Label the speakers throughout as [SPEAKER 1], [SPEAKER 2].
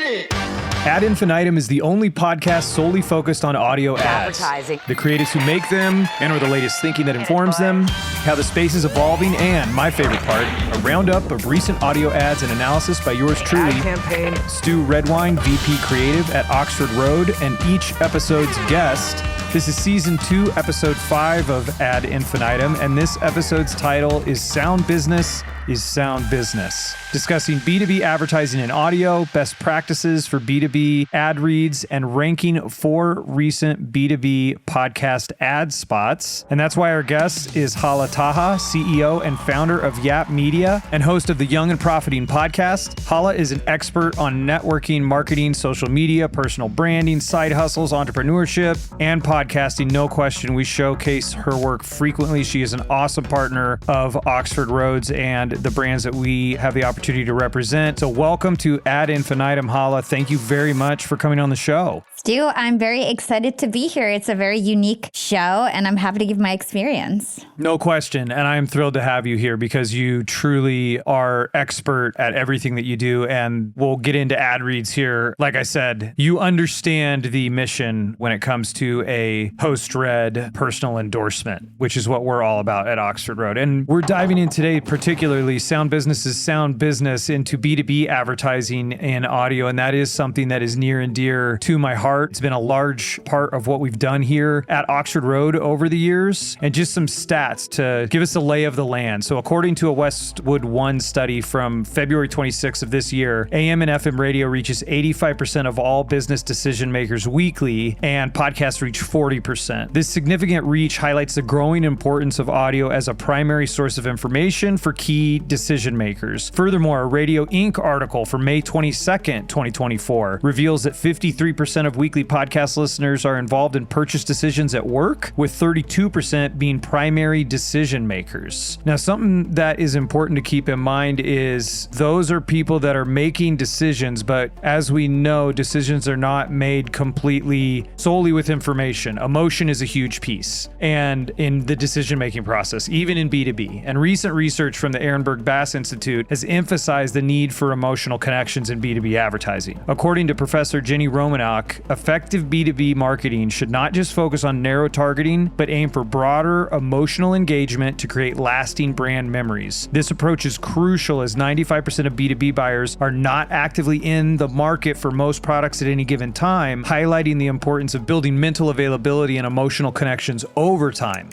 [SPEAKER 1] Ad Infinitum is the only podcast solely focused on audio ads.
[SPEAKER 2] Advertising.
[SPEAKER 1] The creatives who make them, and/or the latest thinking that informs them, how the space is evolving, and, my favorite part, a roundup of recent audio ads and analysis by yours truly,
[SPEAKER 2] Ad campaign.
[SPEAKER 1] Stew Redwine, VP Creative at Oxford Road, and each episode's guest. This is Season 2, Episode 5 of Ad Infinitum, and this episode's title is Sound Business is Sound Business. Discussing B2B advertising and audio, best practices for B2B ad reads, and ranking 4 recent B2B podcast ad spots. And that's why our guest is Hala Taha, CEO and founder of YAP Media and host of the Young and Profiting podcast. Hala is an expert on networking, marketing, social media, personal branding, side hustles, entrepreneurship, and podcasting. No question, we showcase her work frequently. She is an awesome partner of Oxford Roads and the brands that we have the opportunity to represent. So welcome to Ad Infinitum, Hala. Thank you very much for coming on the show.
[SPEAKER 3] Stu, I'm very excited to be here. It's a very unique show, and I'm happy to give my experience.
[SPEAKER 1] No question. And I'm thrilled to have you here because you truly are expert at everything that you do. And we'll get into ad reads here. Like I said, you understand the mission when it comes to a post-read personal endorsement, which is what we're all about at Oxford Road. And we're diving in today, particularly Sound Business is Sound Business, into B2B advertising and audio. And that is something that is near and dear to my heart. It's been a large part of what we've done here at Oxford Road over the years. And just some stats to give us a lay of the land. So according to a Westwood One study from February 26th of this year, AM and FM radio reaches 85% of all business decision makers weekly, and podcasts reach 40%. This significant reach highlights the growing importance of audio as a primary source of information for key decision makers. Furthermore, a Radio Inc. article from May 22nd, 2024 reveals that 53% of weekly podcast listeners are involved in purchase decisions at work, with 32% being primary decision makers. Now, something that is important to keep in mind is those are people that are making decisions, but as we know, decisions are not made completely solely with information. Emotion is a huge piece, and in the decision-making process, even in B2B. And recent research from the Ehrenberg Bass Institute has emphasized the need for emotional connections in B2B advertising. According to Professor Jenny Romanok, effective B2B marketing should not just focus on narrow targeting, but aim for broader emotional engagement to create lasting brand memories. This approach is crucial as 95% of B2B buyers are not actively in the market for most products at any given time, highlighting the importance of building mental availability and emotional connections over time.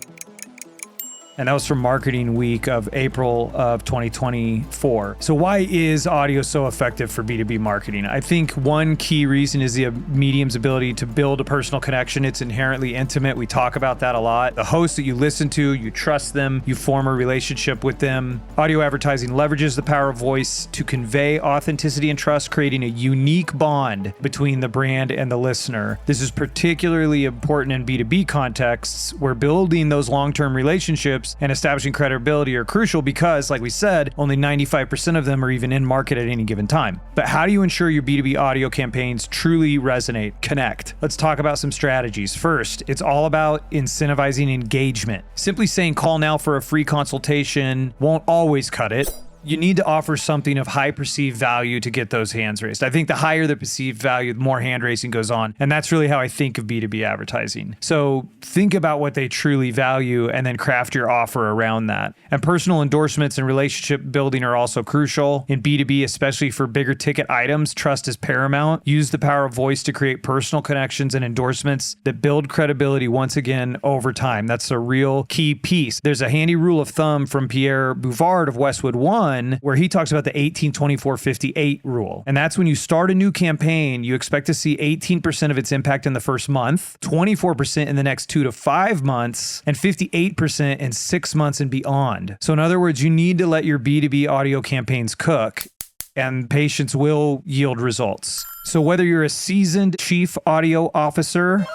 [SPEAKER 1] And that was from Marketing Week of April of 2024. So why is audio so effective for B2B marketing? I think one key reason is the medium's ability to build a personal connection. It's inherently intimate. We talk about that a lot. The hosts that you listen to, you trust them, you form a relationship with them. Audio advertising leverages the power of voice to convey authenticity and trust, creating a unique bond between the brand and the listener. This is particularly important in B2B contexts where building those long-term relationships and establishing credibility are crucial because, like we said, only 95% of them are even in market at any given time. But how do you ensure your B2B audio campaigns truly resonate, connect? Let's talk about some strategies. First, it's all about incentivizing engagement. Simply saying call now for a free consultation won't always cut it. You need to offer something of high perceived value to get those hands raised. I think the higher the perceived value, the more hand raising goes on. And that's really how I think of B2B advertising. So think about what they truly value and then craft your offer around that. And personal endorsements and relationship building are also crucial. In B2B, especially for bigger ticket items, trust is paramount. Use the power of voice to create personal connections and endorsements that build credibility once again over time. That's a real key piece. There's a handy rule of thumb from Pierre Bouvard of Westwood One, where he talks about the 18-24-58 rule. And that's when you start a new campaign, you expect to see 18% of its impact in the first month, 24% in the next 2 to 5 months, and 58% in 6 months and beyond. So in other words, you need to let your B2B audio campaigns cook, and patience will yield results. So whether you're a seasoned chief audio officer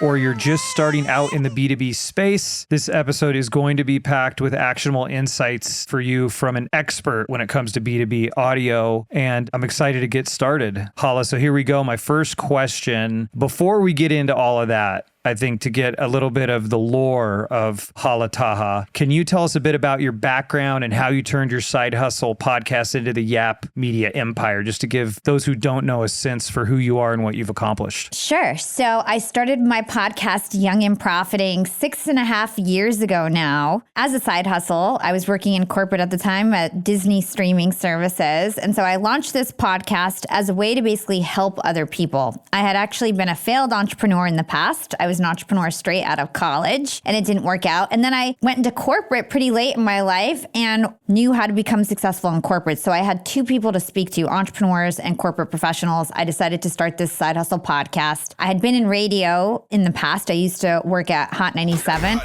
[SPEAKER 1] or you're just starting out in the B2B space, this episode is going to be packed with actionable insights for you from an expert when it comes to B2B audio, and I'm excited to get started. Hala, so here we go. My first question, before we get into all of that, I think, to get a little bit of the lore of Hala Taha. Can you tell us a bit about your background and how you turned your side hustle podcast into the YAP Media empire, just to give those who don't know a sense for who you are and what you've accomplished?
[SPEAKER 3] Sure. So I started my podcast, Young and Profiting, 6.5 years ago now as a side hustle. I was working in corporate at the time at Disney streaming services. And so I launched this podcast as a way to basically help other people. I had actually been a failed entrepreneur in the past. I was an entrepreneur straight out of college and it didn't work out. And then I went into corporate pretty late in my life and knew how to become successful in corporate. So I had two people to speak to, entrepreneurs and corporate professionals. I decided to start this side hustle podcast. I had been in radio in the past. I used to work at Hot 97.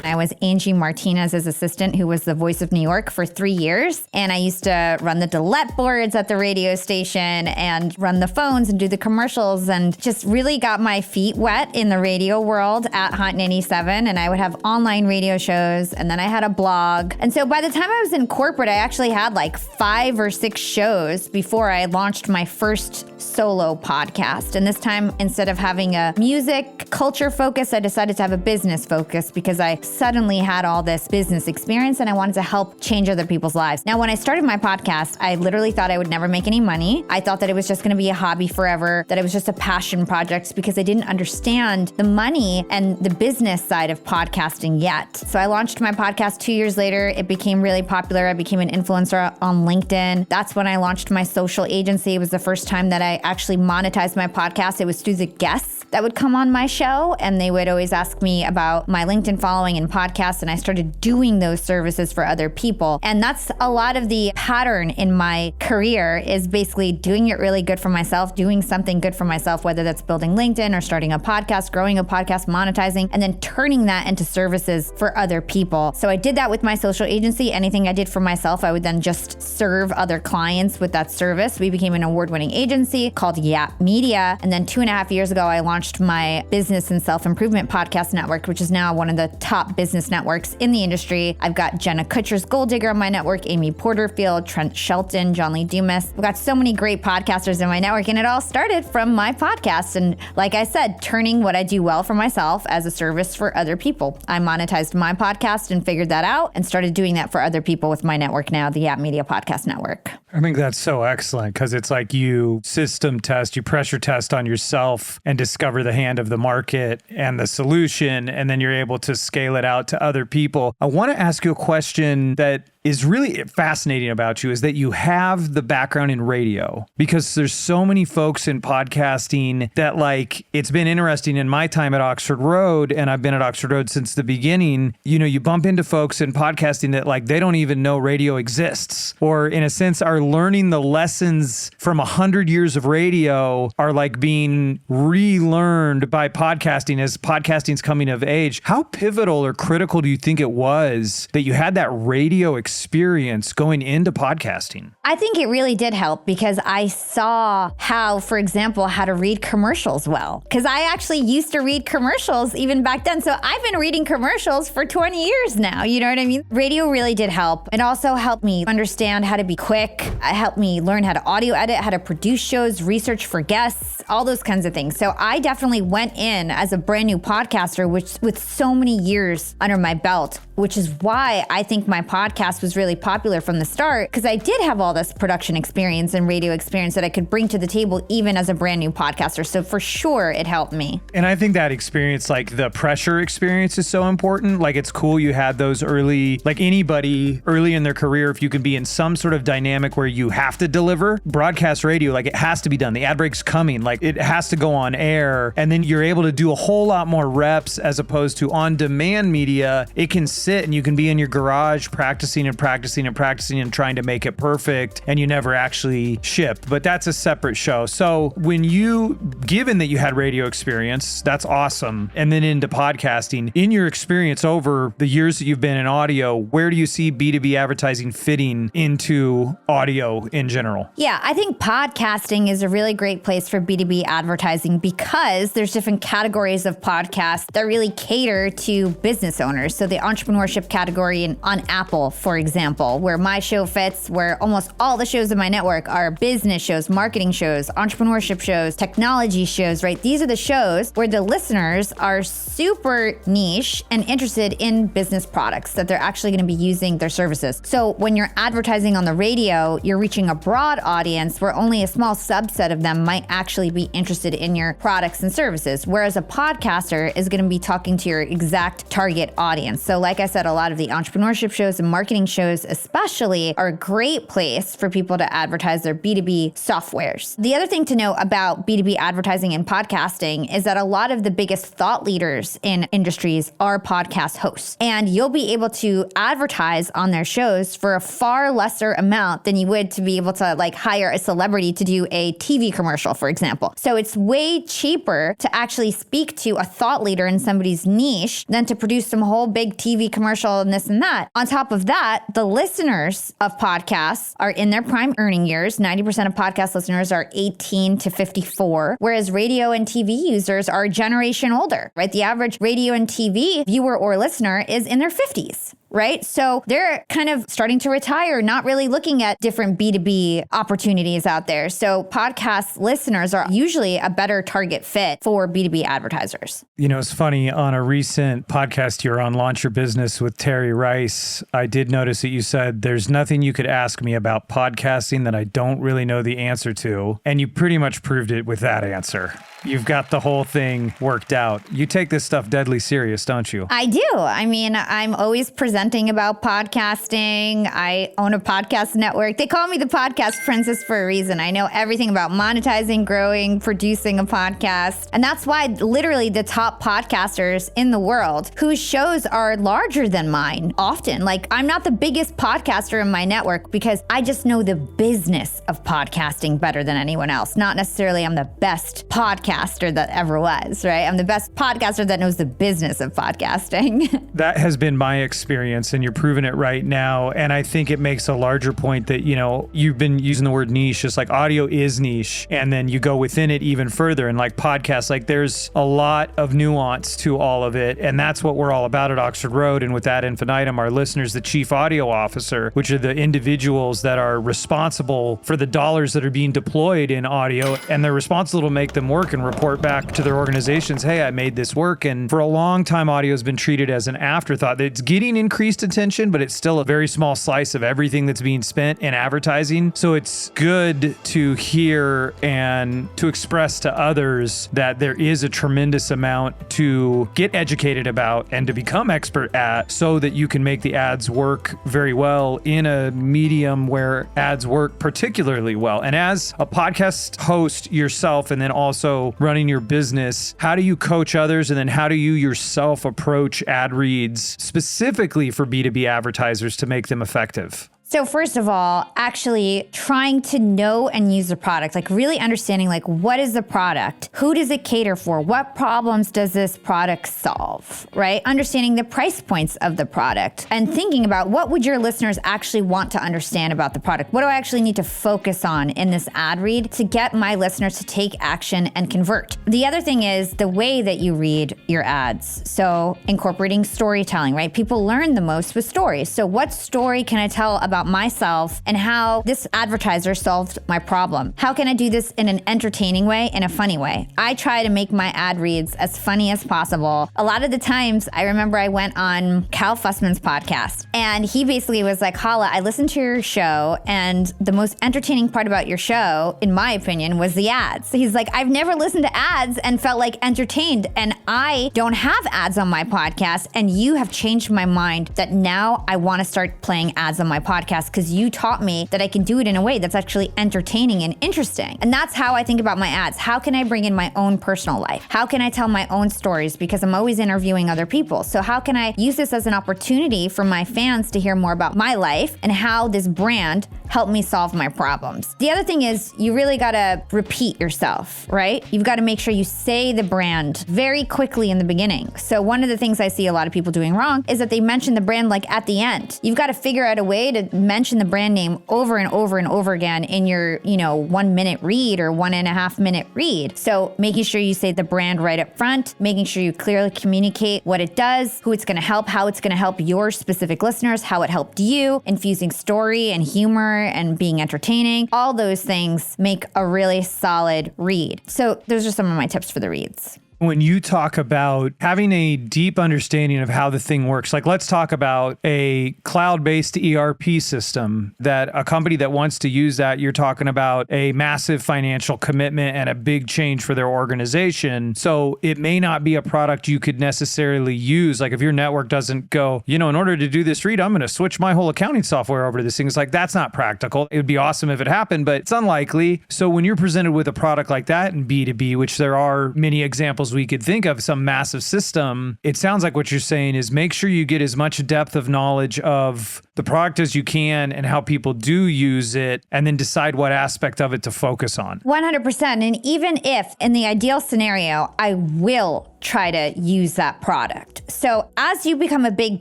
[SPEAKER 3] I was Angie Martinez's assistant, who was the voice of New York for 3 years. And I used to run the Delete boards at the radio station and run the phones and do the commercials and just really got my feet wet in the radio world at Hot 97. And I would have online radio shows and then I had a blog. And so by the time I was in corporate, I actually had like 5 or 6 shows before I launched my first solo podcast. And this time, instead of having a music culture focus, I decided to have a business focus because I suddenly had all this business experience and I wanted to help change other people's lives. Now, when I started my podcast, I literally thought I would never make any money. I thought that it was just going to be a hobby forever, that it was just a passion project because I didn't understand the money and the business side of podcasting yet. So I launched my podcast 2 years later. It became really popular. I became an influencer on LinkedIn. That's when I launched my social agency. It was the first time that I actually monetized my podcast. It was through the guests that would come on my show, and they would always ask me about my LinkedIn following and podcasts, and I started doing those services for other people. And that's a lot of the pattern in my career, is basically doing it really good for myself, doing something good for myself, whether that's building LinkedIn or starting a podcast, growing a podcast, monetizing, and then turning that into services for other people. So I did that with my social agency. Anything I did for myself, I would then just serve other clients with that service. We became an award-winning agency called YAP Media. And then 2.5 years ago, I launched my business and self-improvement podcast network, which is now one of the top business networks in the industry. I've got Jenna Kutcher's Gold Digger on my network, Amy Porterfield, Trent Shelton, John Lee Dumas. I've got so many great podcasters in my network, and it all started from my podcast. And like I said, turning what I do well for myself as a service for other people. I monetized my podcast and figured that out and started doing that for other people with my network now, the YAP Media Podcast Network.
[SPEAKER 1] I think that's so excellent because it's like you system test, you pressure test on yourself and discover the hand of the market and the solution, and then you're able to scale it out to other people. I want to ask you a question that is really fascinating about you, is that you have the background in radio, because there's so many folks in podcasting that, like, it's been interesting in my time at Oxford Road, and I've been at Oxford Road since the beginning. You know, you bump into folks in podcasting that, like, they don't even know radio exists, or in a sense are learning the lessons from 100 years of radio are like being relearned by podcasting as podcasting's coming of age. How pivotal or critical do you think it was that you had that radio experience going into podcasting?
[SPEAKER 3] I think it really did help because I saw how, for example, how to read commercials well. Because I actually used to read commercials even back then. So I've been reading commercials for 20 years now. You know what I mean? Radio really did help. It also helped me understand how to be quick. It helped me learn how to audio edit, how to produce shows, research for guests, all those kinds of things. So I definitely went in as a brand new podcaster, with so many years under my belt, which is why I think my podcast was really popular from the start, because I did have all this production experience and radio experience that I could bring to the table even as a brand new podcaster. So for sure, it helped me.
[SPEAKER 1] And I think that experience, like the pressure experience, is so important. Like, it's cool you had those early, like anybody early in their career, if you can be in some sort of dynamic where you have to deliver broadcast radio, like it has to be done. The ad break's coming, like it has to go on air. And then you're able to do a whole lot more reps as opposed to on-demand media. It can sit and you can be in your garage practicing and practicing and practicing and trying to make it perfect, and you never actually ship. But that's a separate show. So when you, given that you had radio experience, that's awesome, and then into podcasting, in your experience over the years that you've been in audio, where do you see B2B advertising fitting into audio in general?
[SPEAKER 3] Yeah, I think podcasting is a really great place for B2B advertising because there's different categories of podcasts that really cater to business owners. So the entrepreneurship category on Apple, for example, where my show fits, where almost all the shows in my network are business shows, marketing shows, entrepreneurship shows, technology shows, right? These are the shows where the listeners are super niche and interested in business products that they're actually going to be using their services. So when you're advertising on the radio, you're reaching a broad audience where only a small subset of them might actually be interested in your products and services. Whereas a podcaster is going to be talking to your exact target audience. So like I said, a lot of the entrepreneurship shows and marketing shows especially are a great place for people to advertise their B2B softwares. The other thing to know about B2B advertising and podcasting is that a lot of the biggest thought leaders in industries are podcast hosts. And you'll be able to advertise on their shows for a far lesser amount than you would to be able to like hire a celebrity to do a TV commercial, for example. So it's way cheaper to actually speak to a thought leader in somebody's niche than to produce some whole big TV commercial and this and that. On top of that, the listeners of podcasts are in their prime earning years. 90% of podcast listeners are 18 to 54, whereas radio and TV users are a generation older, right? The average radio and TV viewer or listener is in their 50s. Right? So they're kind of starting to retire, not really looking at different B2B opportunities out there. So podcast listeners are usually a better target fit for B2B advertisers.
[SPEAKER 1] You know, it's funny, on a recent podcast you were on, Launch Your Business with Terry Rice, I did notice that you said, there's nothing you could ask me about podcasting that I don't really know the answer to. And you pretty much proved it with that answer. You've got the whole thing worked out. You take this stuff deadly serious, don't you?
[SPEAKER 3] I do. I mean, I'm always presenting about podcasting. I own a podcast network. They call me the podcast princess for a reason. I know everything about monetizing, growing, producing a podcast. And that's why literally the top podcasters in the world whose shows are larger than mine often. Like, I'm not the biggest podcaster in my network because I just know the business of podcasting better than anyone else. Not necessarily I'm the best podcaster that ever was, right? I'm the best podcaster that knows the business of podcasting.
[SPEAKER 1] That has been my experience, and you're proving it right now. And I think it makes a larger point that, you know, you've been using the word niche, just like audio is niche. And then you go within it even further. And like podcasts, like there's a lot of nuance to all of it. And that's what we're all about at Oxford Road. And with Ad Infinitum, our listeners, the chief audio officer, which are the individuals that are responsible for the dollars that are being deployed in audio. And they're responsible to make them work and report back to their organizations, hey, I made this work. And for a long time, audio has been treated as an afterthought. It's getting increased attention, but it's still a very small slice of everything that's being spent in advertising. So it's good to hear and to express to others that there is a tremendous amount to get educated about and to become expert at, so that you can make the ads work very well in a medium where ads work particularly well. And as a podcast host yourself, and then also running your business, how do you coach others? And then how do you yourself approach ad reads specifically for B2B advertisers to make them effective?
[SPEAKER 3] So first of all, actually trying to know and use the product, like really understanding like what is the product? Who does it cater for? What problems does this product solve, right? Understanding the price points of the product and thinking about what would your listeners actually want to understand about the product? What do I actually need to focus on in this ad read to get my listeners to take action and convert? The other thing is the way that you read your ads. So incorporating storytelling, right? People learn the most with stories. So what story can I tell about myself and how this advertiser solved my problem? How can I do this in an entertaining way, in a funny way? I try to make my ad reads as funny as possible. A lot of the times, I remember I went on Cal Fussman's podcast, and he basically was like, Hala, I listened to your show, and the most entertaining part about your show, in my opinion, was the ads. He's like, I've never listened to ads and felt like entertained, and I don't have ads on my podcast, and you have changed my mind that now I want to start playing ads on my podcast because you taught me that I can do it in a way that's actually entertaining and interesting. And that's how I think about my ads. How can I bring in my own personal life? How can I tell my own stories? Because I'm always interviewing other people. So how can I use this as an opportunity for my fans to hear more about my life and how this brand help me solve my problems. The other thing is you really got to repeat yourself, right? You've got to make sure you say the brand very quickly in the beginning. So one of the things I see a lot of people doing wrong is that they mention the brand like at the end. You've got to figure out a way to mention the brand name over and over and over again in your, 1 minute read or 1.5 minute read. So making sure you say the brand right up front, making sure you clearly communicate what it does, who it's going to help, how it's going to help your specific listeners, how it helped you, infusing story and humor and being entertaining. All those things make a really solid read. So those are some of my tips for the reads.
[SPEAKER 1] When you talk about having a deep understanding of how the thing works, like let's talk about a cloud-based ERP system that a company that wants to use that, you're talking about a massive financial commitment and a big change for their organization. So it may not be a product you could necessarily use. Like if your network doesn't go, in order to do this read, I'm going to switch my whole accounting software over to this thing. It's like, that's not practical. It would be awesome if it happened, but it's unlikely. So when you're presented with a product like that in B2B, which there are many examples we could think of, some massive system, it sounds like what you're saying is make sure you get as much depth of knowledge of the product as you can and how people do use it, and then decide what aspect of it to focus on.
[SPEAKER 3] 100%. And even if in the ideal scenario, I will try to use that product. So as you become a big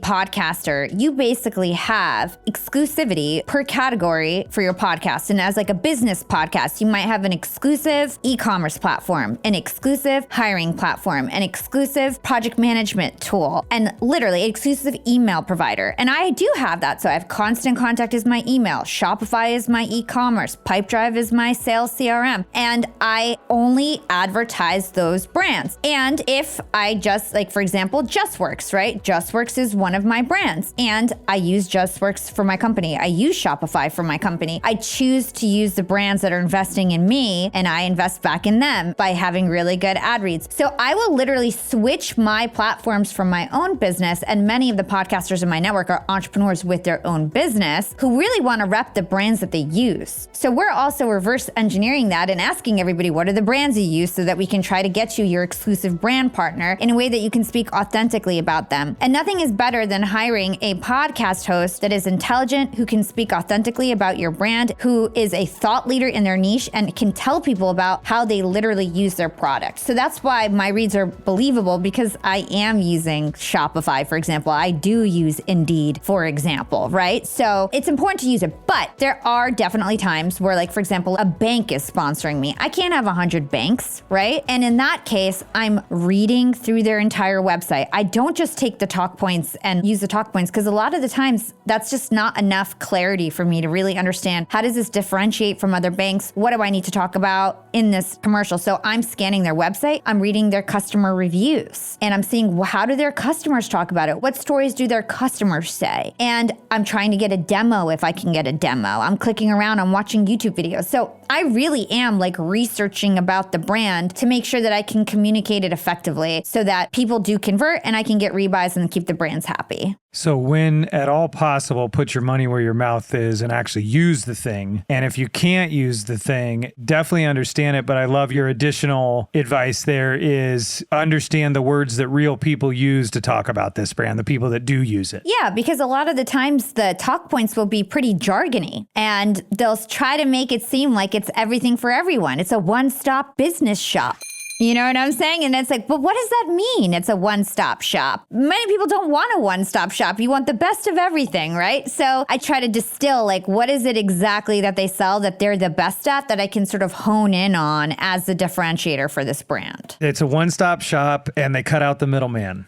[SPEAKER 3] podcaster, you basically have exclusivity per category for your podcast. And as like a business podcast, you might have an exclusive e-commerce platform, an exclusive hiring platform, an exclusive project management tool, and literally exclusive email provider. And I do have that. So I have Constant Contact is my email, Shopify is my e-commerce, Pipedrive is my sales CRM, and I only advertise those brands. And if I just, like for example, JustWorks, right? JustWorks is one of my brands, and I use JustWorks for my company. I use Shopify for my company. I choose to use the brands that are investing in me, and I invest back in them by having really good ad reads. So I will literally switch my platforms from my own business, and many of the podcasters in my network are entrepreneurs with their own business who really want to rep the brands that they use. So we're also reverse engineering that and asking everybody, what are the brands you use, so that we can try to get you your exclusive brand partner in a way that you can speak authentically about them. And nothing is better than hiring a podcast host that is intelligent, who can speak authentically about your brand, who is a thought leader in their niche and can tell people about how they literally use their product. So that's why my reads are believable, because I am using Shopify, for example. I do use Indeed, for example, right? So it's important to use it, but there are definitely times where, like, for example, a bank is sponsoring me. I can't have 100 banks, right? And in that case, I'm reading through their entire website. I don't just take the talk points and use the talk points, because a lot of the times that's just not enough clarity for me to really understand, how does this differentiate from other banks? What do I need to talk about in this commercial? So I'm scanning their website, I'm reading their customer reviews, and I'm seeing, how do their customers talk about it? What stories do their customers say? And I'm trying to get a demo if I can get a demo. I'm clicking around, I'm watching YouTube videos. So I really am like researching about the brand to make sure that I can communicate it effectively so that people do convert and I can get rebuys and keep the brands happy.
[SPEAKER 1] So when at all possible, put your money where your mouth is and actually use the thing. And if you can't use the thing, definitely understand it. But I love your additional advice there is understand the words that real people use to talk about this brand, the people that do use it.
[SPEAKER 3] Yeah, because a lot of the times the talk points will be pretty jargony and they'll try to make it seem like it's everything for everyone. It's a one-stop business shop. You know what I'm saying? And it's like, but what does that mean? It's a one-stop shop. Many people don't want a one-stop shop. You want the best of everything, right? So I try to distill, like, what is it exactly that they sell that they're the best at that I can sort of hone in on as the differentiator for this brand.
[SPEAKER 1] It's a one-stop shop and they cut out the middleman.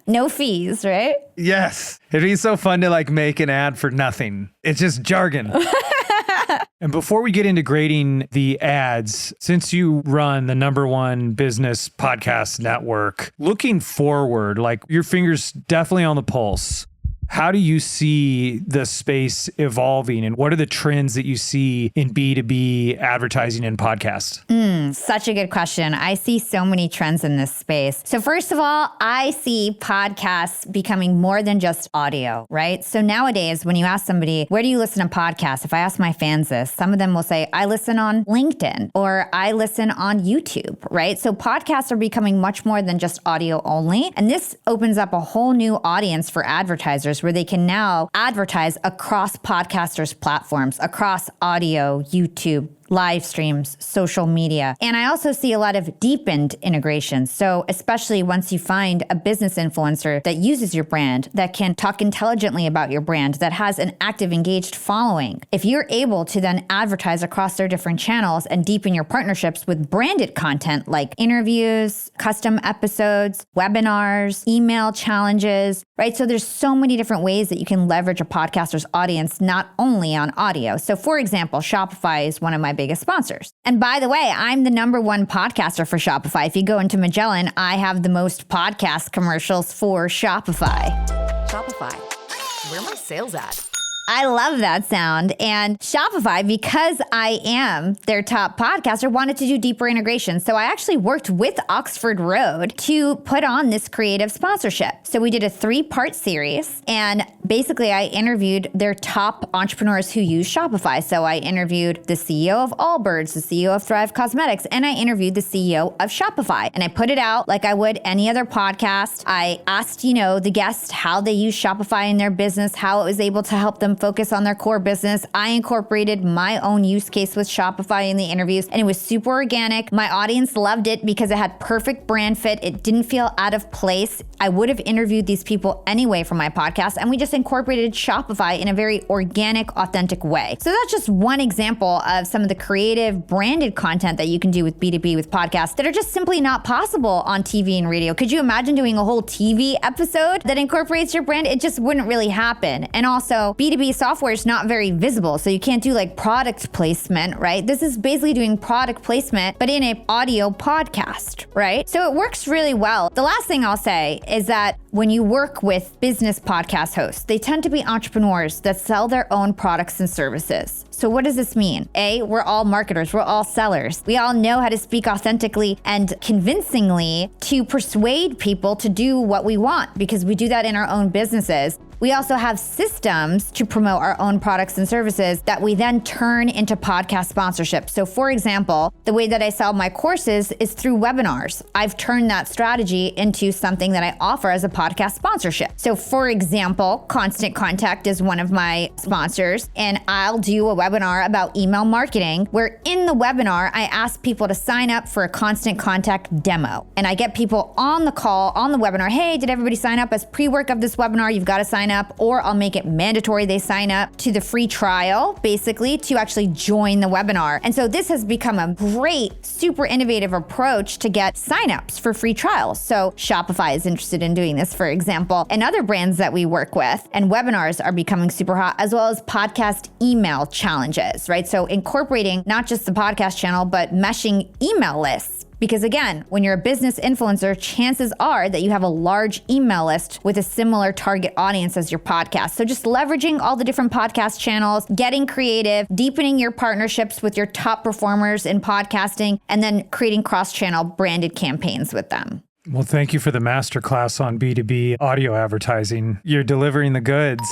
[SPEAKER 3] No fees, right?
[SPEAKER 1] Yes. It'd be so fun to like make an ad for nothing. It's just jargon. And before we get into grading the ads, since you run the #1 business podcast network, looking forward, like your fingers definitely on the pulse, how do you see the space evolving and what are the trends that you see in B2B advertising and podcasts?
[SPEAKER 3] Such a good question. I see so many trends in this space. So first of all, I see podcasts becoming more than just audio, right? So nowadays, when you ask somebody, where do you listen to podcasts? If I ask my fans this, some of them will say, I listen on LinkedIn or I listen on YouTube, right? So podcasts are becoming much more than just audio only. And this opens up a whole new audience for advertisers advertisers where they can now advertise across podcasters' platforms, across audio, YouTube, live streams, social media. And I also see a lot of deepened integrations. So especially once you find a business influencer that uses your brand, that can talk intelligently about your brand, that has an active, engaged following, if you're able to then advertise across their different channels and deepen your partnerships with branded content like interviews, custom episodes, webinars, email challenges, right? So there's so many different ways that you can leverage a podcaster's audience, not only on audio. So for example, Shopify is one of my biggest sponsors. And by the way, I'm the #1 podcaster for Shopify. If you go into Magellan, I have the most podcast commercials for Shopify.
[SPEAKER 2] Shopify, where are my sales at?
[SPEAKER 3] I love that sound. And Shopify, because I am their top podcaster, wanted to do deeper integration. So I actually worked with Oxford Road to put on this creative sponsorship. So we did a 3-part series, and basically I interviewed their top entrepreneurs who use Shopify. So I interviewed the CEO of Allbirds, the CEO of Thrive Cosmetics, and I interviewed the CEO of Shopify. And I put it out like I would any other podcast. I asked, the guests how they use Shopify in their business, how it was able to help them focus on their core business. I incorporated my own use case with Shopify in the interviews, and it was super organic. My audience loved it because it had perfect brand fit. It didn't feel out of place. I would have interviewed these people anyway for my podcast, and we just incorporated Shopify in a very organic, authentic way. So that's just one example of some of the creative branded content that you can do with B2B with podcasts that are just simply not possible on TV and radio. Could you imagine doing a whole TV episode that incorporates your brand? It just wouldn't really happen. And also, B2B software is not very visible, so you can't do like product placement, right? This is basically doing product placement, but in an audio podcast, right? So it works really well. The last thing I'll say is that when you work with business podcast hosts, they tend to be entrepreneurs that sell their own products and services. So what does this mean? A, we're all marketers, we're all sellers. We all know how to speak authentically and convincingly to persuade people to do what we want, because we do that in our own businesses. We also have systems to promote our own products and services that we then turn into podcast sponsorship. So for example, the way that I sell my courses is through webinars. I've turned that strategy into something that I offer as a podcast sponsorship. So for example, Constant Contact is one of my sponsors, and I'll do a webinar about email marketing where in the webinar, I ask people to sign up for a Constant Contact demo. And I get people on the call, on the webinar, hey, did everybody sign up as pre-work of this webinar? You've got to sign up, or I'll make it mandatory they sign up to the free trial, basically, to actually join the webinar. And so this has become a great, super innovative approach to get signups for free trials. So Shopify is interested in doing this, for example, and other brands that we work with. And webinars are becoming super hot, as well as podcast email challenges, right? So incorporating not just the podcast channel, but meshing email lists. Because again, when you're a business influencer, chances are that you have a large email list with a similar target audience as your podcast. So just leveraging all the different podcast channels, getting creative, deepening your partnerships with your top performers in podcasting, and then creating cross-channel branded campaigns with them.
[SPEAKER 1] Well, thank you for the masterclass on B2B audio advertising. You're delivering the goods.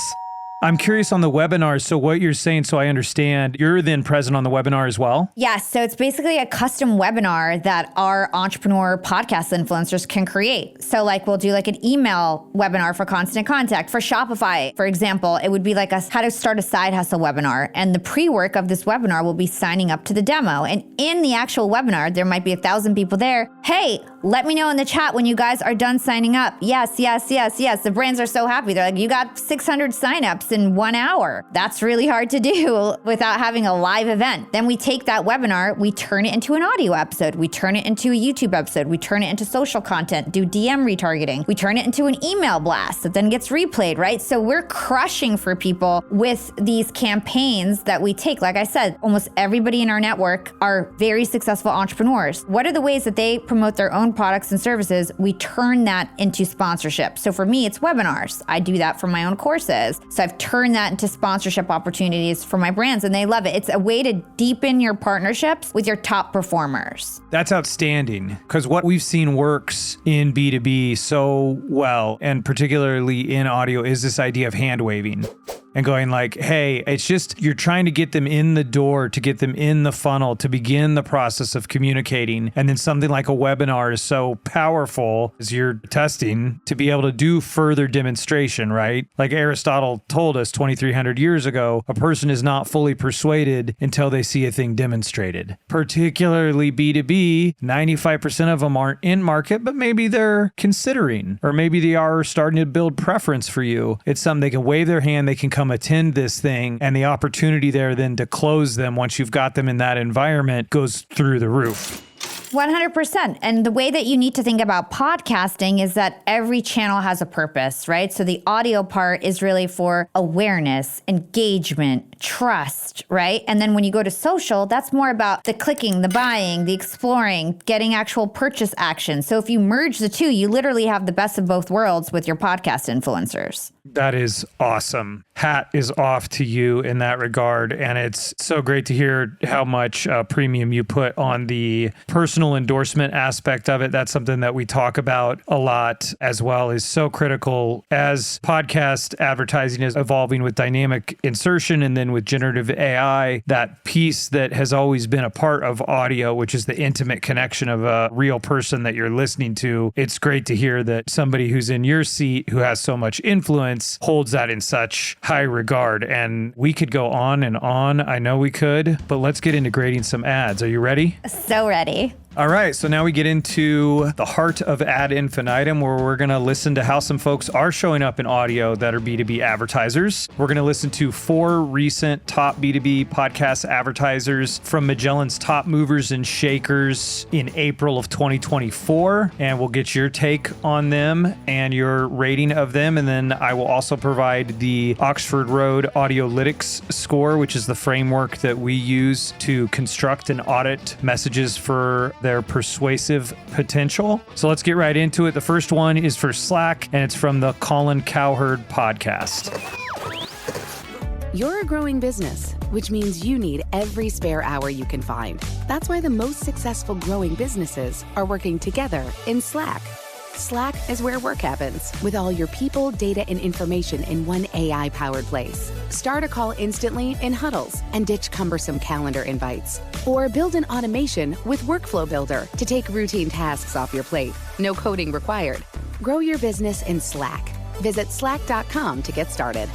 [SPEAKER 1] I'm curious on the webinars. So what you're saying, so I understand, you're then present on the webinar as well?
[SPEAKER 3] Yes. So it's basically a custom webinar that our entrepreneur podcast influencers can create. So like we'll do like an email webinar for Constant Contact. For Shopify, for example, it would be like a how to start a side hustle webinar. And the pre-work of this webinar will be signing up to the demo. And in the actual webinar, there might be 1,000 people there. Hey, let me know in the chat when you guys are done signing up. Yes, yes, yes, yes. The brands are so happy. They're like, you got 600 signups in 1 hour. That's really hard to do without having a live event. Then we take that webinar, we turn it into an audio episode. We turn it into a YouTube episode. We turn it into social content, do DM retargeting. We turn it into an email blast that then gets replayed, right? So we're crushing for people with these campaigns that we take. Like I said, almost everybody in our network are very successful entrepreneurs. What are the ways that they promote their own products and services? We turn that into sponsorship. So for me, it's webinars. I do that for my own courses. So I've turned that into sponsorship opportunities for my brands, and they love it. It's a way to deepen your partnerships with your top performers.
[SPEAKER 1] That's outstanding, because what we've seen works in B2B so well, and particularly in audio, is this idea of hand waving. and going like, hey, it's just you're trying to get them in the door, to get them in the funnel, to begin the process of communicating. And then something like a webinar is so powerful as you're testing to be able to do further demonstration, right? Like Aristotle told us 2,300 years ago, a person is not fully persuaded until they see a thing demonstrated. Particularly B2B, 95% of them aren't in market, but maybe they're considering, or maybe they are starting to build preference for you. It's something they can wave their hand, they can come attend this thing, and the opportunity there then to close them once you've got them in that environment goes through the roof.
[SPEAKER 3] 100%. And the way that you need to think about podcasting is that every channel has a purpose, right? So the audio part is really for awareness, engagement, trust, right? And then when you go to social, that's more about the clicking, the buying, the exploring, getting actual purchase action. So if you merge the two, you literally have the best of both worlds with your podcast influencers.
[SPEAKER 1] That is awesome. Hat is off to you in that regard. And it's so great to hear how much premium you put on the personal endorsement aspect of it. That's something that we talk about a lot as well, is so critical as podcast advertising is evolving with dynamic insertion and then with generative AI, that piece that has always been a part of audio, which is the intimate connection of a real person that you're listening to. It's great to hear that somebody who's in your seat who has so much influence holds that in such high regard. And we could go on and on. I know we could, but let's get into grading some ads. Are you ready?
[SPEAKER 3] So ready.
[SPEAKER 1] All right, so now we get into the heart of Ad Infinitum, where we're going to listen to how some folks are showing up in audio that are B2B advertisers. We're going to listen to 4 recent top B2B podcast advertisers from Magellan's Top Movers and Shakers in April of 2024, and we'll get your take on them and your rating of them. And then I will also provide the Oxford Road Audiolytics score, which is the framework that we use to construct and audit messages for their persuasive potential. So let's get right into it. The first one is for Slack, and it's from the Colin Cowherd podcast.
[SPEAKER 4] You're a growing business, which means you need every spare hour you can find. That's why the most successful growing businesses are working together in Slack. Slack is where work happens, with all your people, data, and information in one AI-powered place. Start a call instantly in huddles and ditch cumbersome calendar invites. Or build an automation with Workflow Builder to take routine tasks off your plate. No coding required. Grow your business in Slack. Visit slack.com to get started.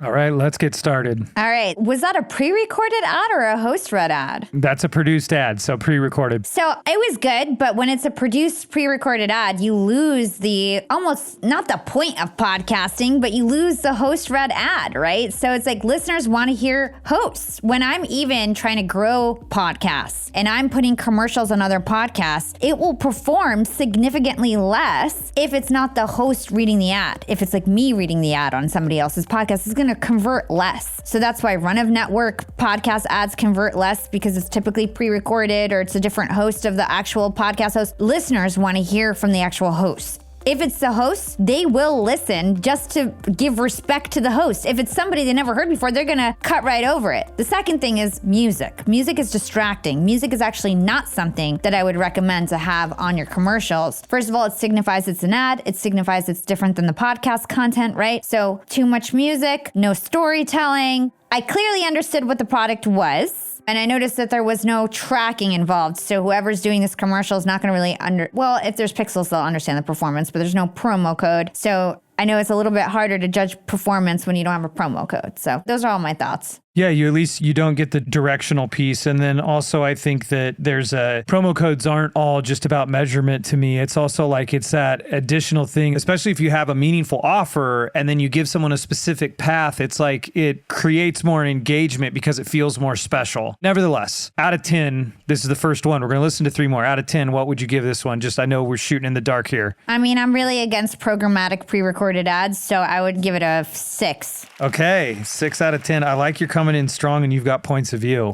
[SPEAKER 1] All right, let's get started.
[SPEAKER 3] All right. Was that a pre-recorded ad or a host-read ad?
[SPEAKER 1] That's a produced ad, so pre-recorded.
[SPEAKER 3] So it was good, but when it's a produced pre-recorded ad, you lose the almost not the point of podcasting, but you lose the host-read ad, right? So it's like listeners want to hear hosts. When I'm even trying to grow podcasts and I'm putting commercials on other podcasts, it will perform significantly less if it's not the host reading the ad. If it's like me reading the ad on somebody else's podcast, it's going to convert less. So that's why run-of-network podcast ads convert less, because it's typically pre-recorded or it's a different host of the actual podcast host. Listeners want to hear from the actual host. If it's the host, they will listen just to give respect to the host. If it's somebody they never heard before, they're gonna cut right over it. The second thing is music. Music is distracting. Music is actually not something that I would recommend to have on your commercials. First of all, it signifies it's an ad. It signifies it's different than the podcast content, right? So too much music, no storytelling. I clearly understood what the product was. And I noticed that there was no tracking involved. So whoever's doing this commercial is not going to really well, if there's pixels, they'll understand the performance, but there's no promo code. So I know it's a little bit harder to judge performance when you don't have a promo code. So those are all my thoughts.
[SPEAKER 1] Yeah, you don't get the directional piece. And then also I think that promo codes aren't all just about measurement to me. It's also like it's that additional thing, especially if you have a meaningful offer and then you give someone a specific path, it's like it creates more engagement because it feels more special. Nevertheless, out of 10, this is the first one. We're going to listen to 3 more. Out of 10, what would you give this one? Just, I know we're shooting in the dark here.
[SPEAKER 3] I mean, I'm really against programmatic pre-recorded ads, so I would give it a 6.
[SPEAKER 1] Okay, 6 out of 10. I like your coming in strong and you've got points of view.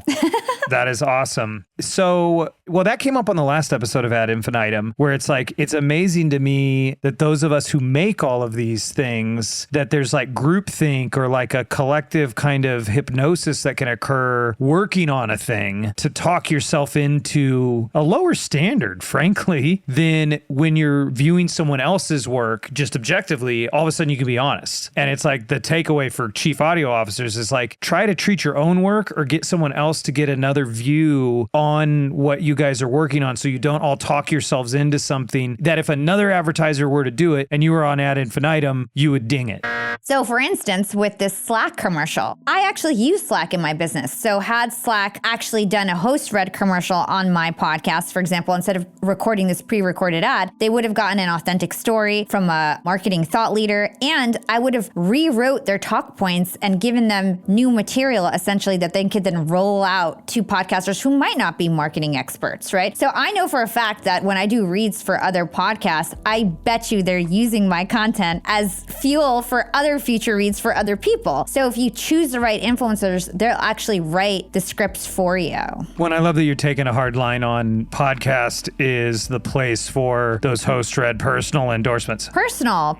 [SPEAKER 1] That is awesome. So, well, that came up on the last episode of Ad Infinitum, where it's like, it's amazing to me that those of us who make all of these things, that there's like groupthink or like a collective kind of hypnosis that can occur working on a thing to talk yourself into a lower standard, frankly, than when you're viewing someone else's work just objectively. All of a sudden you can be honest. And it's like the takeaway for chief audio officers is like, try to treat your own work or get someone else to get another view on what you guys are working on, so you don't all talk yourselves into something that if another advertiser were to do it and you were on Ad Infinitum, you would ding it.
[SPEAKER 3] So for instance, with this Slack commercial, I actually use Slack in my business. So had Slack actually done a host read commercial on my podcast, for example, instead of recording this pre-recorded ad, they would have gotten an authentic story from a marketing thought leader, and I would have rewrote their talk points and given them new material essentially that they could then roll out to podcasters who might not be marketing experts, right? So I know for a fact that when I do reads for other podcasts, I bet you they're using my content as fuel for other future reads for other people. So if you choose the right influencers, they'll actually write the scripts for you.
[SPEAKER 1] When I love that you're taking a hard line on podcast is the place for those host-read personal endorsements.
[SPEAKER 3] Personal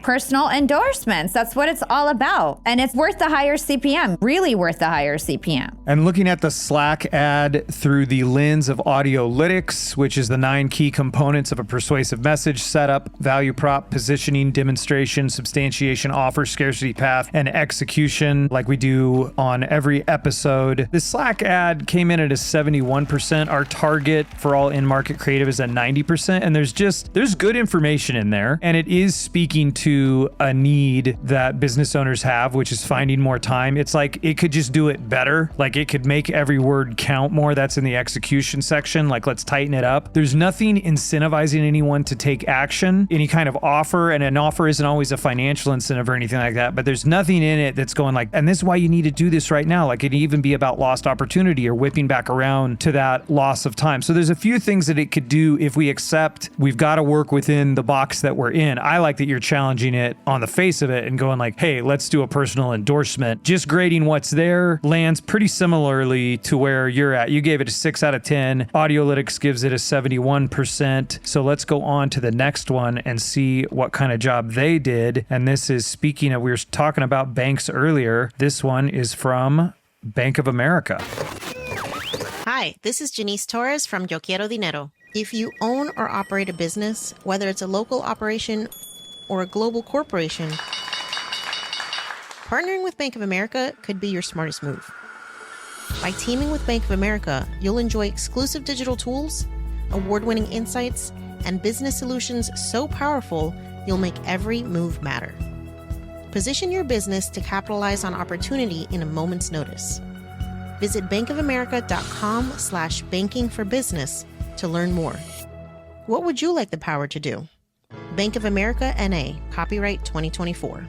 [SPEAKER 3] endorsements. That's what it's all about. And it's worth the higher CPM, really worth the higher CPM.
[SPEAKER 1] And looking at the Slack ad through the lens of audiolytics, which is the 9 key components of a persuasive message: setup, value prop, positioning, demonstration, substantiation, offer, scarcity path, and execution, like we do on every episode. The Slack ad came in at a 71%. Our target for all in-market creative is at 90%. And there's good information in there. And it is speaking to a need that business owners have, which is finding more time. It's like, it could just do it better. Like it could make every word count more. That's in the execution section. Like, let's tighten it up. There's nothing incentivizing anyone to take action, any kind of offer. And an offer isn't always a financial incentive or anything like that, but there's nothing in it that's going like, and this is why you need to do this right now. Like, it'd even be about lost opportunity or whipping back around to that loss of time. So there's a few things that it could do if we accept we've got to work within the box that we're in. I like that you're challenging it on the face of it and going like, hey, let's do a personal endorsement. Just grading what's there lands pretty similarly to where you're at. You gave it a 6 out of 10. Audiolytics gives it a 71%. So let's go on to the next one and see what kind of job they did. And this is, speaking of, we were talking about banks earlier. This one is from Bank of America.
[SPEAKER 5] Hi, this is Janice Torres from Yo Quiero Dinero. If you own or operate a business, whether it's a local operation or a global corporation, partnering with Bank of America could be your smartest move. By teaming with Bank of America, you'll enjoy exclusive digital tools, award-winning insights, and business solutions so powerful, you'll make every move matter. Position your business to capitalize on opportunity in a moment's notice. Visit bankofamerica.com/bankingforbusiness to learn more. What would you like the power to do? Bank of America NA, copyright 2024.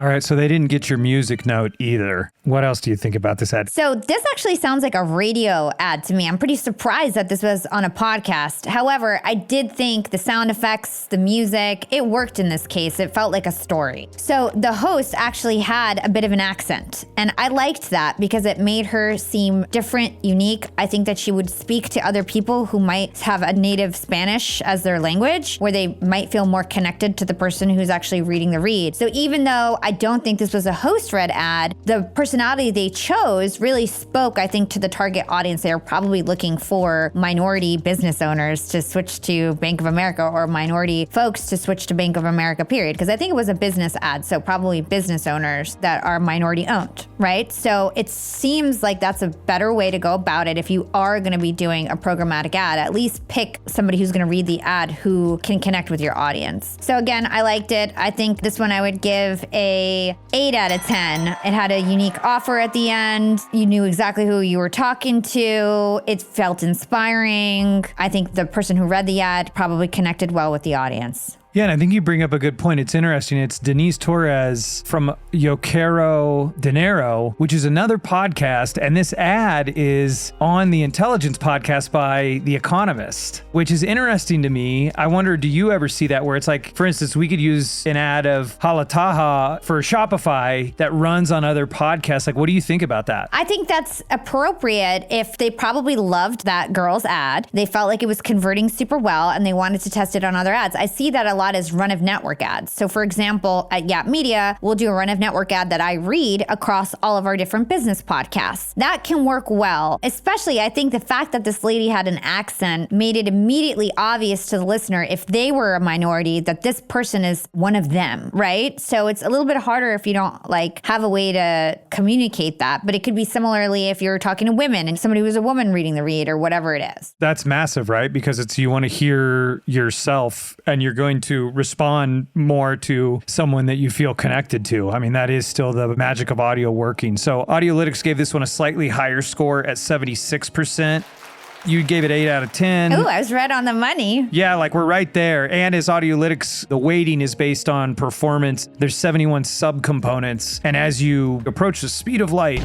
[SPEAKER 1] All right, so they didn't get your music note either. What else do you think about this ad?
[SPEAKER 3] So this actually sounds like a radio ad to me. I'm pretty surprised that this was on a podcast. However, I did think the sound effects, the music, it worked in this case. It felt like a story. So the host actually had a bit of an accent, and I liked that because it made her seem different, unique. I think that she would speak to other people who might have a native Spanish as their language, where they might feel more connected to the person who's actually reading the read. So even though I don't think this was a host-read ad, the personality they chose really spoke, I think, to the target audience. They were probably looking for minority business owners to switch to Bank of America, or minority folks to switch to Bank of America, period. Because I think it was a business ad, so probably business owners that are minority owned, right? So it seems like that's a better way to go about it. If you are going to be doing a programmatic ad, at least pick somebody who's going to read the ad who can connect with your audience. So again, I liked it. I think this one I would give a 8 out of 10. It had a unique offer at the end. You knew exactly who you were talking to. It felt inspiring. I think the person who read the ad probably connected well with the audience.
[SPEAKER 1] Yeah, and I think you bring up a good point. It's interesting. It's Denise Torres from Yo Quiero Dinero, which is another podcast. And this ad is on the Intelligence podcast by The Economist, which is interesting to me. I wonder, do you ever see that where it's like, for instance, we could use an ad of Hala Taha for Shopify that runs on other podcasts. Like, what do you think about that?
[SPEAKER 3] I think that's appropriate if they probably loved that girl's ad. They felt like it was converting super well and they wanted to test it on other ads. I see that a lot as run of network ads. So for example, at YAP Media, we'll do a run of network ad that I read across all of our different business podcasts. That can work well. Especially, I think the fact that this lady had an accent made it immediately obvious to the listener, if they were a minority, that this person is one of them, right? So it's a little bit harder if you don't like have a way to communicate that. But it could be similarly if you're talking to women and somebody was a woman reading the read or whatever it is.
[SPEAKER 1] That's massive, right? Because it's you want to hear yourself and you're going to respond more to someone that you feel connected to. I mean, that is still the magic of audio working. So Audiolytics gave this one a slightly higher score at 76%. You gave it 8 out of 10.
[SPEAKER 3] Ooh, I was right on the money.
[SPEAKER 1] Yeah, like we're right there. And as Audiolytics, the weighting is based on performance. There's 71 subcomponents. And as you approach the speed of light,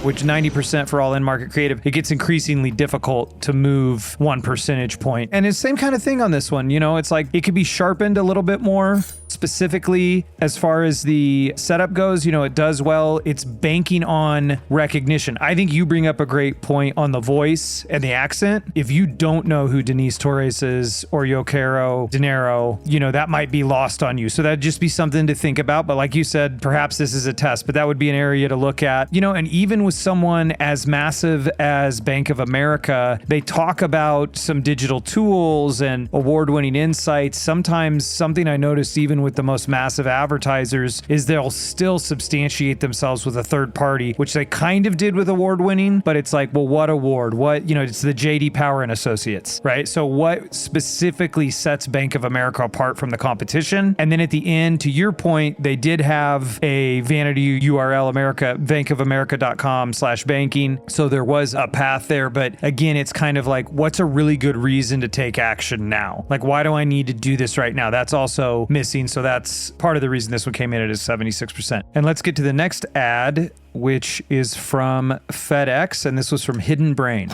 [SPEAKER 1] which 90% for all in-market creative, it gets increasingly difficult to move 1 percentage point. And it's the same kind of thing on this one. You know, it's like it could be sharpened a little bit more. Specifically, as far as the setup goes, you know, it does well. It's banking on recognition. I think you bring up a great point on the voice and the accent. If you don't know who Denise Torres is or Yo Quiero Dinero, you know, that might be lost on you. So that'd just be something to think about. But like you said, perhaps this is a test, but that would be an area to look at. You know, and even with someone as massive as Bank of America, they talk about some digital tools and award-winning insights. Sometimes something I noticed even with the most massive advertisers is they'll still substantiate themselves with a third party, which they kind of did with award-winning, but it's like, well, what award? What, you know, it's the J.D. Power and Associates, right? So what specifically sets Bank of America apart from the competition? And then at the end, to your point, they did have a vanity URL, bankofamerica.com/banking. So there was a path there. But again, it's kind of like, what's a really good reason to take action now? Like, why do I need to do this right now? That's also missing. So that's part of the reason this one came in at 76%. And let's get to the next ad, which is from FedEx. And this was from Hidden Brain.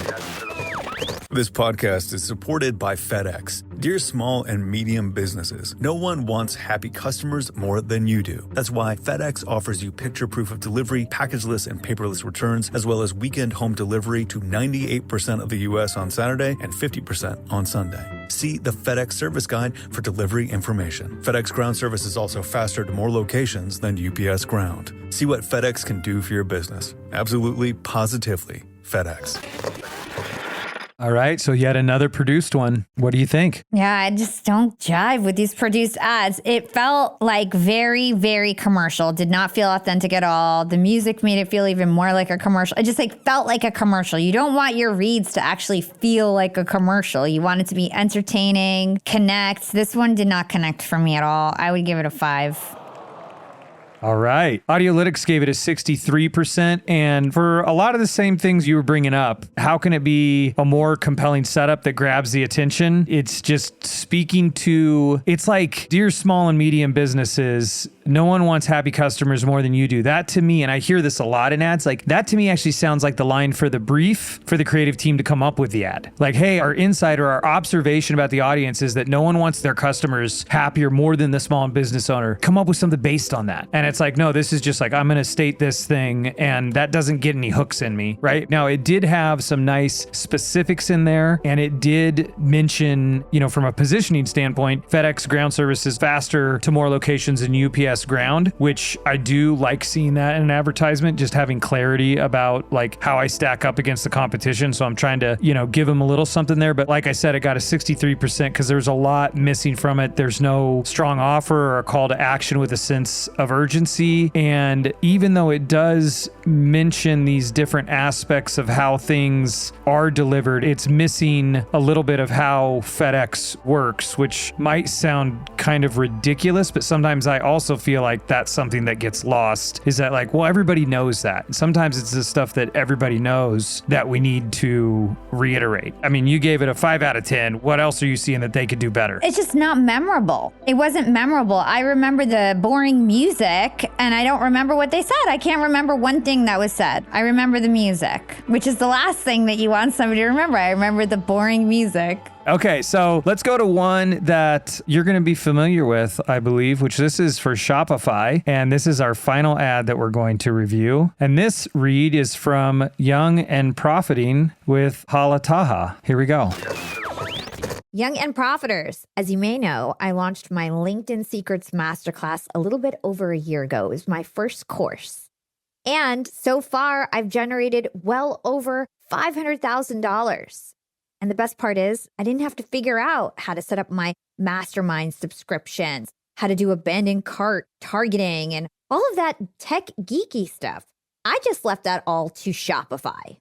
[SPEAKER 6] This podcast is supported by FedEx. Dear small and medium businesses, no one wants happy customers more than you do. That's why FedEx offers you picture proof of delivery, packageless and paperless returns, as well as weekend home delivery to 98% of the U.S. on Saturday and 50% on Sunday. See the FedEx service guide for delivery information. FedEx Ground service is also faster to more locations than UPS Ground. See what FedEx can do for your business. Absolutely, positively, FedEx.
[SPEAKER 1] All right, so yet another produced one. What do you think?
[SPEAKER 3] Yeah, I just don't jive with these produced ads. It felt like very, very commercial. Did not feel authentic at all. The music made it feel even more like a commercial. It just like felt like a commercial. You don't want your reads to actually feel like a commercial. You want it to be entertaining, connect. This one did not connect for me at all. I would give it a 5.
[SPEAKER 1] All right. Audiolytics gave it a 63%. And for a lot of the same things you were bringing up, how can it be a more compelling setup that grabs the attention? It's just speaking to, it's like, dear small and medium businesses, no one wants happy customers more than you do. That to me, and I hear this a lot in ads, like that to me actually sounds like the line for the brief for the creative team to come up with the ad. Like, hey, our insight or our observation about the audience is that no one wants their customers happier more than the small business owner. Come up with something based on that. And it's like, no, this is just like, I'm going to state this thing and that doesn't get any hooks in me, right? Now, it did have some nice specifics in there and it did mention, you know, from a positioning standpoint, FedEx Ground service is faster to more locations than UPS Ground, which I do like seeing that in an advertisement, just having clarity about like how I stack up against the competition. So I'm trying to, you know, give them a little something there. But like I said, it got a 63% because there's a lot missing from it. There's no strong offer or a call to action with a sense of urgency. urgency. And even though it does mention these different aspects of how things are delivered, it's missing a little bit of how FedEx works, which might sound kind of ridiculous, but sometimes I also feel like that's something that gets lost, is that like, well, everybody knows that. Sometimes it's the stuff that everybody knows that we need to reiterate. I mean, you gave it a 5 out of 10. What else are you seeing that they could do better?
[SPEAKER 3] It's just not memorable. It wasn't memorable. I remember the boring music and I don't remember what they said. I can't remember one thing that was said. I remember the music, which is the last thing that you want somebody to remember. I remember the boring music.
[SPEAKER 1] Okay, so let's go to one that you're going to be familiar with, I believe, which this is for Shopify. And this is our final ad that we're going to review. And this read is from Young and Profiting with Hala Taha. Here we go.
[SPEAKER 3] Young and Profiters. As you may know, I launched my LinkedIn Secrets Masterclass a little bit over a year ago. It was my first course. And so far, I've generated well over $500,000. And the best part is I didn't have to figure out how to set up my mastermind subscriptions, how to do abandoned cart targeting, and all of that tech geeky stuff. I just left that all to Shopify.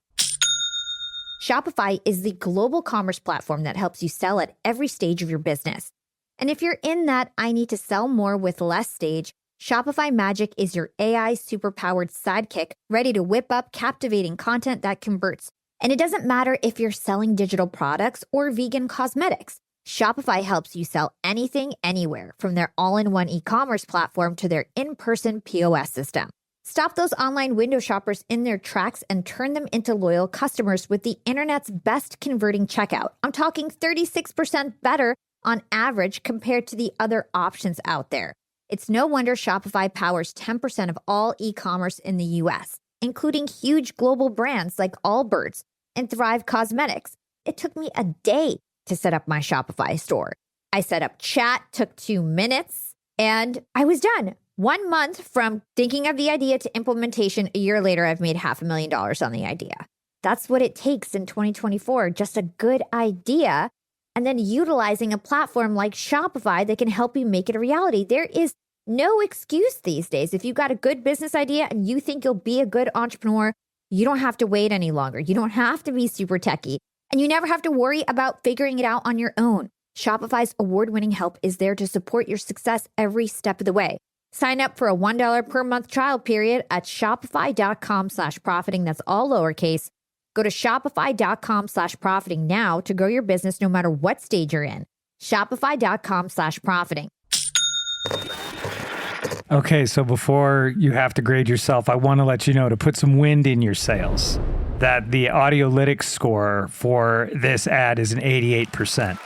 [SPEAKER 3] Shopify is the global commerce platform that helps you sell at every stage of your business. And if you're in that I need to sell more with less stage, Shopify Magic is your AI superpowered sidekick ready to whip up captivating content that converts. And it doesn't matter if you're selling digital products or vegan cosmetics. Shopify helps you sell anything, anywhere, from their all-in-one e-commerce platform to their in-person POS system. Stop those online window shoppers in their tracks and turn them into loyal customers with the internet's best converting checkout. I'm talking 36% better on average compared to the other options out there. It's no wonder Shopify powers 10% of all e-commerce in the US, including huge global brands like Allbirds and Thrive Cosmetics. It took me a day to set up my Shopify store. I set up chat, took 2 minutes, and I was done. 1 month from thinking of the idea to implementation, a year later, I've made $500,000 on the idea. That's what it takes in 2024, just a good idea, and then utilizing a platform like Shopify that can help you make it a reality. There is no excuse these days. If you've got a good business idea and you think you'll be a good entrepreneur, you don't have to wait any longer. You don't have to be super techie, and you never have to worry about figuring it out on your own. Shopify's award-winning help is there to support your success every step of the way. Sign up for a $1 per month trial period at shopify.com/profiting. That's all lowercase. Go to shopify.com/profiting now to grow your business no matter what stage you're in. Shopify.com/profiting.
[SPEAKER 1] Okay, so before you have to grade yourself, I want to let you know to put some wind in your sails that the Audiolytics score for this ad is an 88%.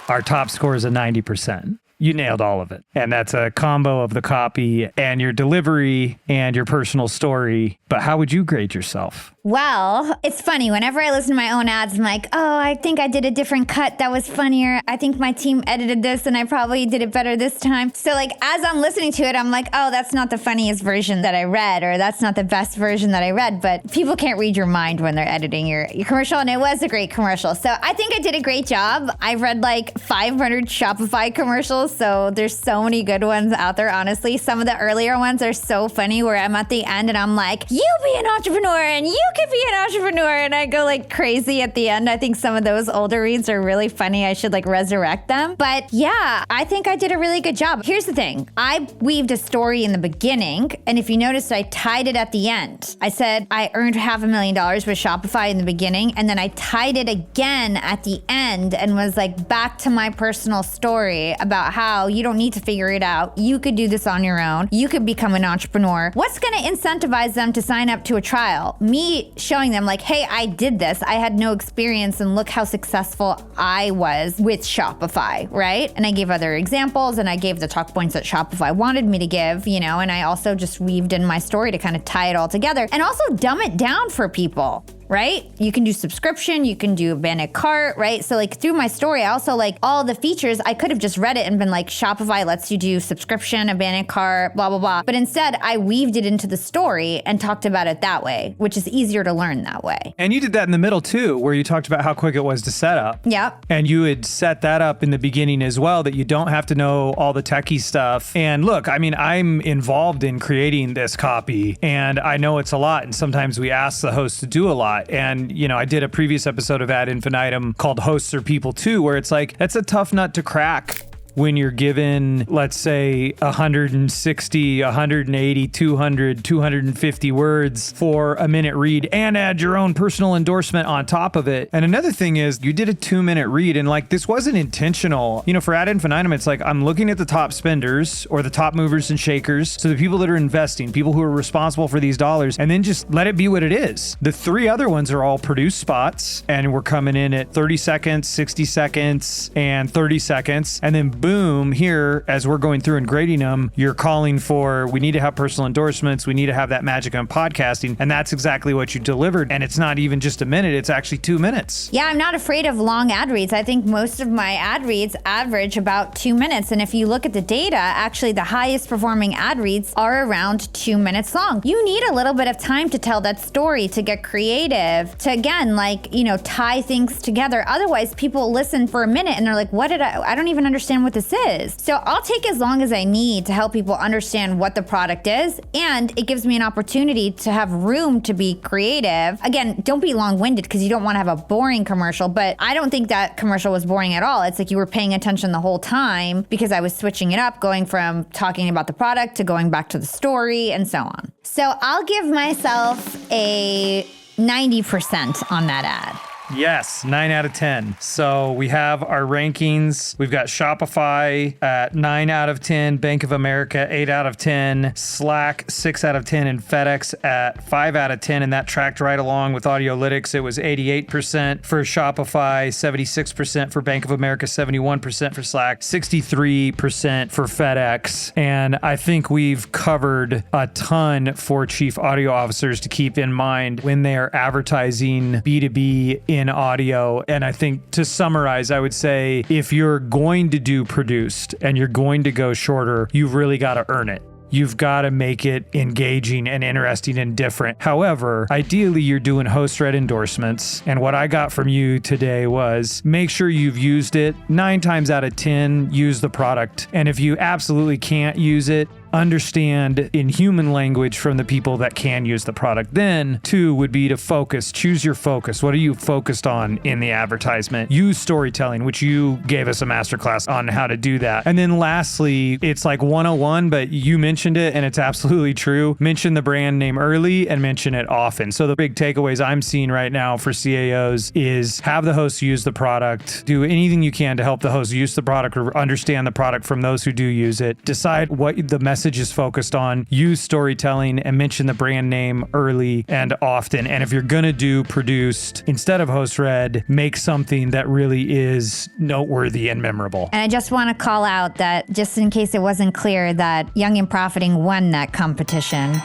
[SPEAKER 1] Our top score is a 90%. You nailed all of it. And that's a combo of the copy and your delivery and your personal story. But how would you grade yourself?
[SPEAKER 3] Well, it's funny. Whenever I listen to my own ads, I'm like, oh, I think I did a different cut that was funnier. I think my team edited this and I probably did it better this time. So like, as I'm listening to it, I'm like, oh, that's not the funniest version that I read, or that's not the best version that I read. But people can't read your mind when they're editing your commercial. And it was a great commercial. So I think I did a great job. I've read like 500 Shopify commercials. So there's so many good ones out there, honestly. Some of the earlier ones are so funny where I'm at the end and I'm like, you be an entrepreneur and you could be an entrepreneur. And I go like crazy at the end. I think some of those older reads are really funny. I should like resurrect them. But yeah, I think I did a really good job. Here's the thing. I weaved a story in the beginning. And if you noticed, I tied it at the end. I said I earned $500,000 with Shopify in the beginning. And then I tied it again at the end and was like back to my personal story about how you don't need to figure it out. You could do this on your own. You could become an entrepreneur. What's going to incentivize them to sign up to a trial? Me showing them like, hey, I did this. I had no experience and look how successful I was with Shopify, right? And I gave other examples and I gave the talk points that Shopify wanted me to give, you know, and I also just weaved in my story to kind of tie it all together and also dumb it down for people. right? You can do subscription, you can do abandoned cart, right? So like through my story, I also like all the features, I could have just read it and been like, Shopify lets you do subscription, abandoned cart, blah, blah, blah. But instead I weaved it into the story and talked about it that way, which is easier to learn that way.
[SPEAKER 1] And you did that in the middle too, where you talked about how quick it was to set up.
[SPEAKER 3] Yep.
[SPEAKER 1] And you had set that up in the beginning as well, that you don't have to know all the techie stuff. And look, I mean, I'm involved in creating this copy and I know it's a lot. And sometimes we ask the host to do a lot. And, you know, I did a previous episode of Ad Infinitum called Hosts Are People Too, where it's like, that's a tough nut to crack when you're given, let's say, 160, 180, 200, 250 words for a minute read and add your own personal endorsement on top of it. And another thing is you did a 2-minute read and like, this wasn't intentional. You know, for Ad Infinitum, it's like, I'm looking at the top spenders or the top movers and shakers. So the people that are investing, people who are responsible for these dollars, and then just let it be what it is. The 3 other ones are all produced spots and we're coming in at 30 seconds, 60 seconds, and 30 seconds. And then boom, here, as we're going through and grading them, you're calling for, we need to have personal endorsements. We need to have that magic on podcasting. And that's exactly what you delivered. And it's not even just a minute, it's actually 2 minutes.
[SPEAKER 3] Yeah, I'm not afraid of long ad reads. I think most of my ad reads average about 2 minutes. And if you look at the data, actually the highest performing ad reads are around 2 minutes long. You need a little bit of time to tell that story, to get creative, to again, like, you know, tie things together. Otherwise, people listen for a minute and they're like, what did I don't even understand what this is. So I'll take as long as I need to help people understand what the product is. And it gives me an opportunity to have room to be creative. Again, don't be long-winded because you don't want to have a boring commercial, but I don't think that commercial was boring at all. It's like you were paying attention the whole time because I was switching it up, going from talking about the product to going back to the story and so on. So I'll give myself a 90% on that ad.
[SPEAKER 1] Yes, 9 out of 10. So we have our rankings. We've got Shopify at 9 out of 10, Bank of America 8 out of 10, Slack 6 out of 10, and FedEx at 5 out of 10. And that tracked right along with Audiolytics. It was 88% for Shopify, 76% for Bank of America, 71% for Slack, 63% for FedEx. And I think we've covered a ton for chief audio officers to keep in mind when they are advertising B2B in audio. And I think to summarize, I would say if you're going to do produced and you're going to go shorter, you've really got to earn it. You've got to make it engaging and interesting and different. However, ideally, you're doing host-read endorsements. And what I got from you today was make sure you've used it. 9 times out of 10, use the product. And if you absolutely can't use it, understand in human language from the people that can use the product. Then 2 would be to focus. Choose your focus. What are you focused on in the advertisement? Use storytelling, which you gave us a masterclass on how to do that. And then lastly, it's like 101, but you mentioned it and it's absolutely true. Mention the brand name early and mention it often. So the big takeaways I'm seeing right now for CAOs is have the host use the product. Do anything you can to help the host use the product or understand the product from those who do use it. Decide what the message is focused on, use storytelling, and mention the brand name early and often. And if you're going to do produced instead of host read, make something that really is noteworthy and memorable.
[SPEAKER 3] And I just want to call out that, just in case it wasn't clear, that Young and Profiting won that competition.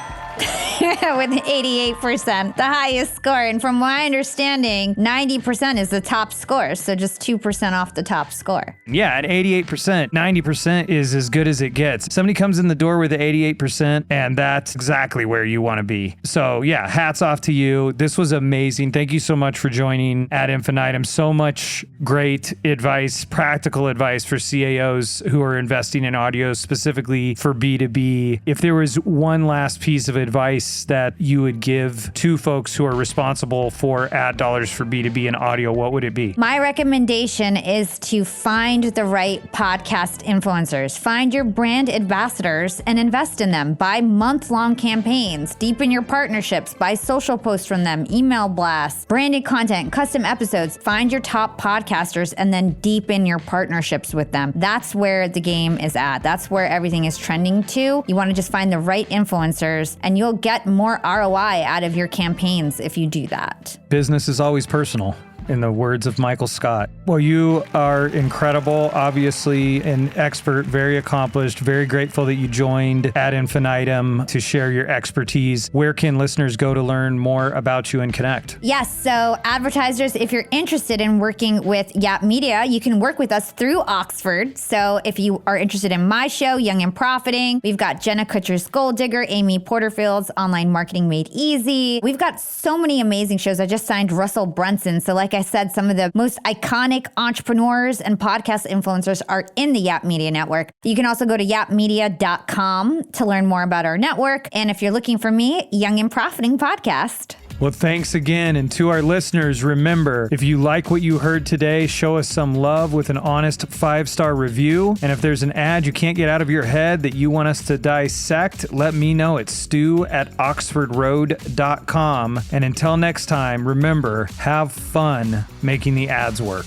[SPEAKER 3] With 88%, the highest score. And from my understanding, 90% is the top score. So just 2% off the top score.
[SPEAKER 1] Yeah, at 88%, 90% is as good as it gets. Somebody comes in the door with the 88%, and that's exactly where you want to be. So yeah, hats off to you. This was amazing. Thank you so much for joining Ad Infinitum. So much great advice, practical advice for CAOs who are investing in audio, specifically for B2B. If there was one last piece of advice that you would give to folks who are responsible for ad dollars for B2B and audio, what would it be?
[SPEAKER 3] My recommendation is to find the right podcast influencers. Find your brand ambassadors and invest in them. Buy month-long campaigns. Deepen your partnerships. Buy social posts from them, email blasts, branded content, custom episodes. Find your top podcasters and then deepen your partnerships with them. That's where the game is at. That's where everything is trending to. You want to just find the right influencers and you'll get more ROI out of your campaigns if you do that.
[SPEAKER 1] Business is always personal. in the words of Michael Scott. Well, you are incredible, obviously an expert, very accomplished, very grateful that you joined Ad Infinitum to share your expertise. Where can listeners go to learn more about you and connect?
[SPEAKER 3] Yes, so advertisers, if you're interested in working with YAP Media, you can work with us through Oxford. So if you are interested in my show, Young and Profiting, we've got Jenna Kutcher's Gold Digger, Amy Porterfield's Online Marketing Made Easy. We've got so many amazing shows. I just signed Russell Brunson. So like I said, some of the most iconic entrepreneurs and podcast influencers are in the YAP Media Network. You can also go to yapmedia.com to learn more about our network. And if you're looking for me, Young and Profiting Podcast.
[SPEAKER 1] Well, thanks again. And to our listeners, remember, if you like what you heard today, show us some love with an honest 5-star review. And if there's an ad you can't get out of your head that you want us to dissect, let me know at stew@oxfordroad.com. And until next time, remember, have fun making the ads work.